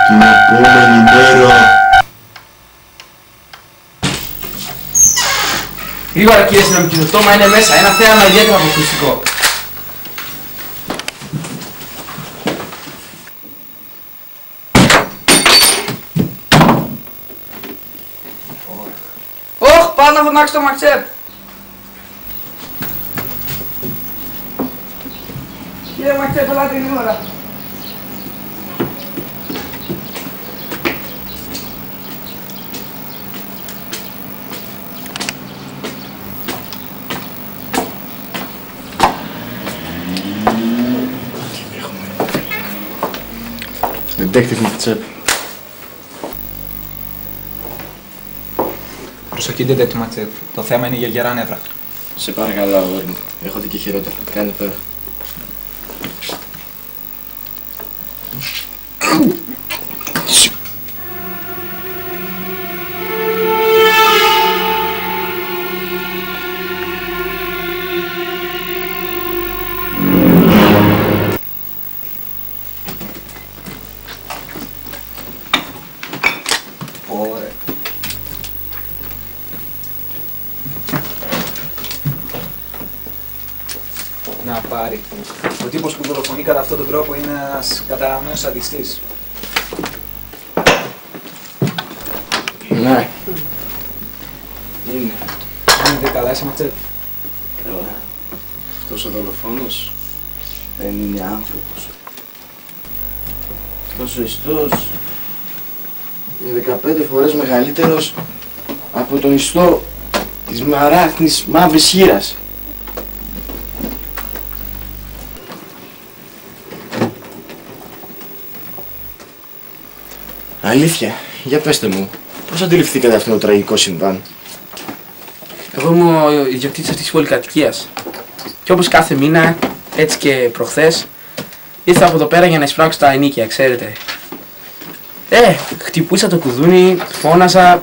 Την επόμενη μέρα... Γρήγορα κύριε αστυνομική, το πτώμα είναι μέσα. Ένα θέαμα ιδιαίτερα αποκριστικό. Ωχ, πάω να φωνάξω το Μαξέπ. Κύριε Μαξέπ, ελάτε γρήγορα. Detective Μαξέπ. Προσοχή, Detective Μαξέπ. Το θέμα είναι για γερά νεύρα. Σε παρακαλώ, αγόρι μου. Έχω δει και χειρότερα. Κάνε πέρα. Ωραία. Να πάρει. Ο τύπος που δολοφονεί κατά αυτόν τον τρόπο είναι ένας καταραμένος σαντιστής. Ναι. Είναι. Είναι καλά, είσαι Μαξέπ. Καλά. Αυτός ο δολοφόνος δεν είναι άνθρωπος. Αυτός ο ιστός είναι 15 φορές μεγαλύτερος από τον ιστό της μαράχνης μαύρης χήρας. Αλήθεια, για πέστε μου, πώς αντιληφθήκατε αυτό το τραγικό συμβάν? Εγώ είμαι ο ιδιοκτήτης αυτής της πολυκατοικίας. Και όπως κάθε μήνα, έτσι και προχθές, ήρθα από εδώ πέρα για να εισπράξω τα ενίκια, ξέρετε. Χτυπούσα το κουδούνι, φώναζα,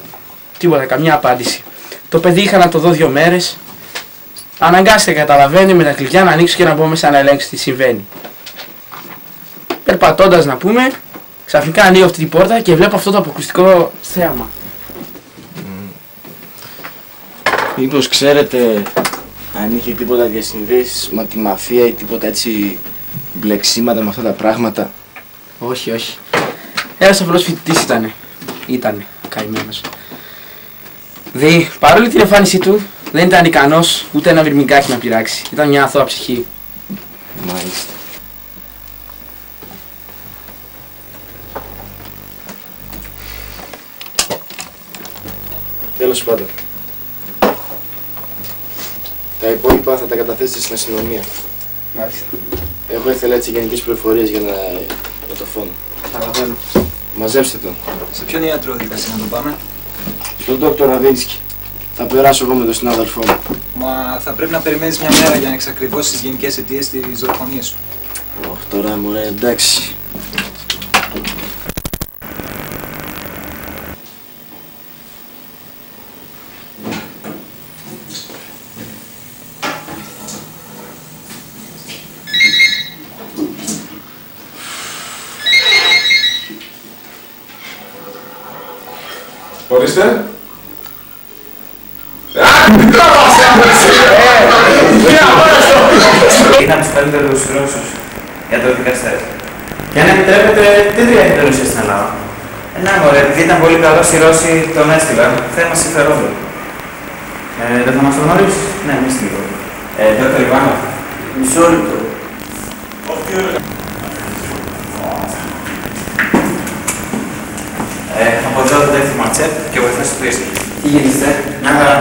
τίποτα, καμιά απάντηση. Το παιδί είχα να το δω 2 μέρες. Αναγκάστηκα, καταλαβαίνει, με τα κλειδιά να ανοίξω και να μπω μέσα να ελέγξω τι συμβαίνει. Περπατώντας να πούμε, ξαφνικά ανοίγω αυτή την πόρτα και βλέπω αυτό το αποκρουστικό θέαμα. Μήπως ξέρετε αν είχε τίποτα διασυνδέσεις με τη μαφία ή τίποτα έτσι μπλεξίματα με αυτά τα πράγματα? Όχι, όχι. Ένας απλός φοιτητής ήτανε καημένος. Παρόλη την εμφάνισή του, δεν ήταν ικανός ούτε ένα βυρμικάκι να πειράξει. Ήταν μια αθώα ψυχή. Μάλιστα. Τέλος πάντων. Τα υπόλοιπα θα τα καταθέσετε στην αστυνομία. Μάλιστα. Έχω ήθελα έτσι γενικές πληροφορίες για το φόνο. Καταλαβαίνω. Μαζέψτε τον. Σε ποιον ιατρό δικαστή να τον πάμε? Στον Δόκτωρ Ραβίνσκι. Θα περάσω εγώ με τον συνάδελφό μου. Μα θα πρέπει να περιμένεις μια μέρα για να εξακριβώσεις τις γενικές αιτίες της δολοφονίας σου. Τώρα μωρέ, εντάξει. Ορίστε. Είναι από τους καλύτερους Ρώσους ιατροδικαστές. Και αν επιτρέπετε, τι δουλειά έχετε Ρωσία στην Ελλάδα? Ναι, μωρέ, επειδή ήταν πολύ καλός οι Ρώσοι τον έστειλαν. Θέμα συμφερόντων. Δεν θα μας το γνωρίσεις? Ναι, εμείς λίγο. Δόκτωρ Ιβάνοφ. Μισό λεπτό. Θα πω τώρα τον Detective Μαξέπ και βοηθάς του Χρήστη. Τι γίνεται? Μια χαρά.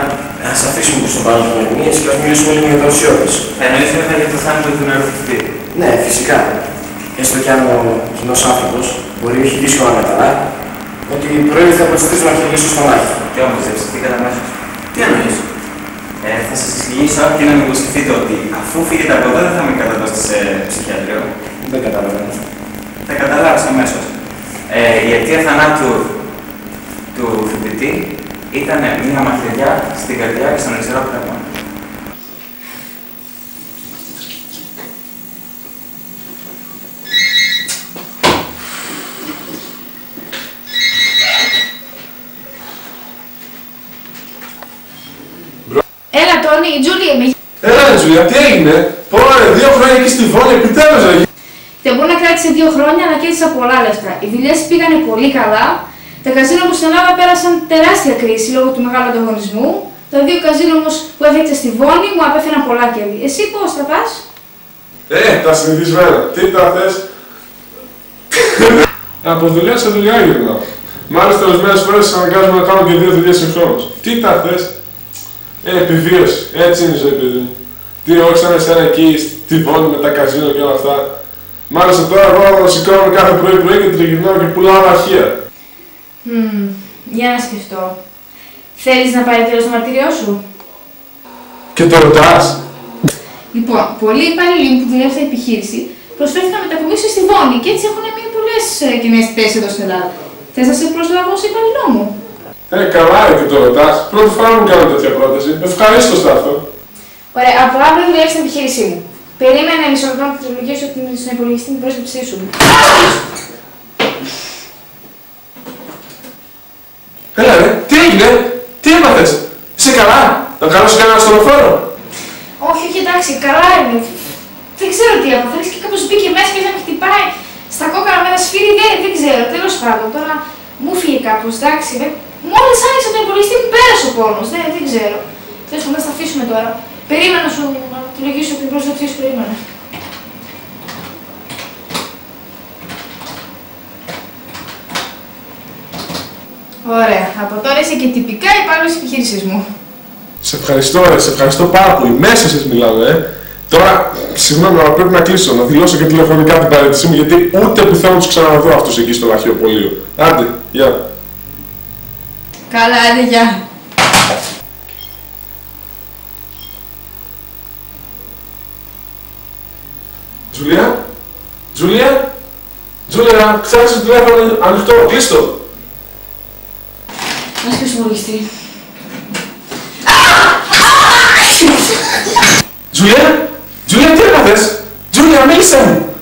Ας αφήσουμε τους οπαδούς γνωριμίες και να μιλήσουμε λίγο για το ουσιώδες. Εννοείς ότι για το θάνατο του νεαρού φοιτητή? Ναι, φυσικά. Έστω κι αν ο κοινός άνθρωπος μπορεί να έχει δύσκολα να καταλάβει ότι προήλθε από τις 3 μαχαιρίες στο μάχη. Τι όμως δεν ψηφτήκατε αμέσως? Τι εννοείς? Θα σας εξηγήσω και να μην υποστηθείτε ότι αφού φύγετε από εδώ δεν θα με καταδώσετε σε ψυχιατρίο. Δεν καταλαβαίνω. Θα καταλάβεις αμέσως. Η αιτία θανάτου του φοιτητή ήταν μια μαχαιριά στην καρδιά και στον αριστερό πνεύμα. Βόνη, Τζούλια, με... Έλα ρε Τζούλια, τι έγινε? Πόρε, 2 χρόνια εκεί στη Βόνη, επιτέλους ρε. Δεν μπορεί να κράτησε 2 χρόνια, αλλά κέρδισα πολλά λεφτά. Οι δουλειές πήγανε πολύ καλά. Τα καζίνο μου στην Ελλάδα πέρασαν τεράστια κρίση λόγω του μεγάλου ανταγωνισμού. Τα 2 καζίνο όμως που έφτιαξα στη Βόνη μου απέφεραν πολλά κέρδη. Εσύ πώς θα πας? Τα συνηθισμένα. Τι τα θες? Από δουλειά σε δουλειά γυρνάω. Μάλιστα ορισμένες φορές αναγκάζομαι να κάνω και 2 δουλειές συγχρόνως. Τι τα θες? Επιβίωση. Έτσι είναι η ζωή, παιδί μου. Τι όχι σαν εσένα εκεί στη Βόνη με τα καζίνο και όλα αυτά. Μάλιστα τώρα εγώ σηκώνομαι κάθε πρωί και τριγυρνάω και πουλάω αρχεία. Για να σκεφτώ. Θέλεις να πάρει τέλος το μαρτύριό σου? Και το ρωτάς? Λοιπόν, πολλοί υπάλληλοι που δουλεύουν στην επιχείρηση προσφέρθηκαν να μετακομίσουν στη Βόνη και έτσι έχουν μείνει πολλές κοινές θέσεις εδώ στην Ελλάδα. Θες να σε προσλάβω ως υπαλληλό μου? Καλά και το ρωτάς. Πρώτη φορά μου κάνω τέτοια πρόταση. Ευχαρίστως αυτό. Ωραία, από αύριο δουλεύεις στην επιχείρησή μου. Περίμενε μισό λεπτό να πληκτρολογήσω στον υπολογιστή την πρόσληψή σου. Έλα ρε, τι έγινε? Τι έπαθες? Είσαι καλά? Να κάνω σε κανένα στολοφόρο? Όχι, εντάξει, καλά είναι. Δεν ξέρω τι έπαθα, και κάπως μπήκε μέσα και να με χτυπάει στα κόκκαρα με ένα σφύρι, δεν ξέρω, τέλος πάντων. Τώρα μου φύγε κάπως, εντάξει. Μόλις άνοιξα τον υπολογιστή μου πέρασε ο πόνος, δεν ξέρω. Τέλος πάντων, θα τα αφήσουμε τώρα. Περίμενα να του λογίσω την πρόσληψή σου, περίμενα. Ωραία, από τώρα είσαι και τυπικά υπάλληλος της επιχείρησης μου. Σε ευχαριστώ ρε, σε ευχαριστώ πάρα πολύ. Μέσα σας μιλάμε, Τώρα, συγγνώμη, αλλά πρέπει να κλείσω, να δηλώσω και τηλεφωνικά την παρέτησή μου, γιατί ούτε που θέλω να τους ξαναδώ αυτούς εκεί στο λαχιοπολείο. Άντε, γεια. Καλά, άντε, γεια. Τζουλία, Τζουλία, Τζουλία, ξέχασε το τηλέφωνο ανοιχτό, κλείστο. Να σπίσω υπολογιστή. Τζουλία, Τζουλία, τι έπαθες? Τζουλία, μίλησέ μου.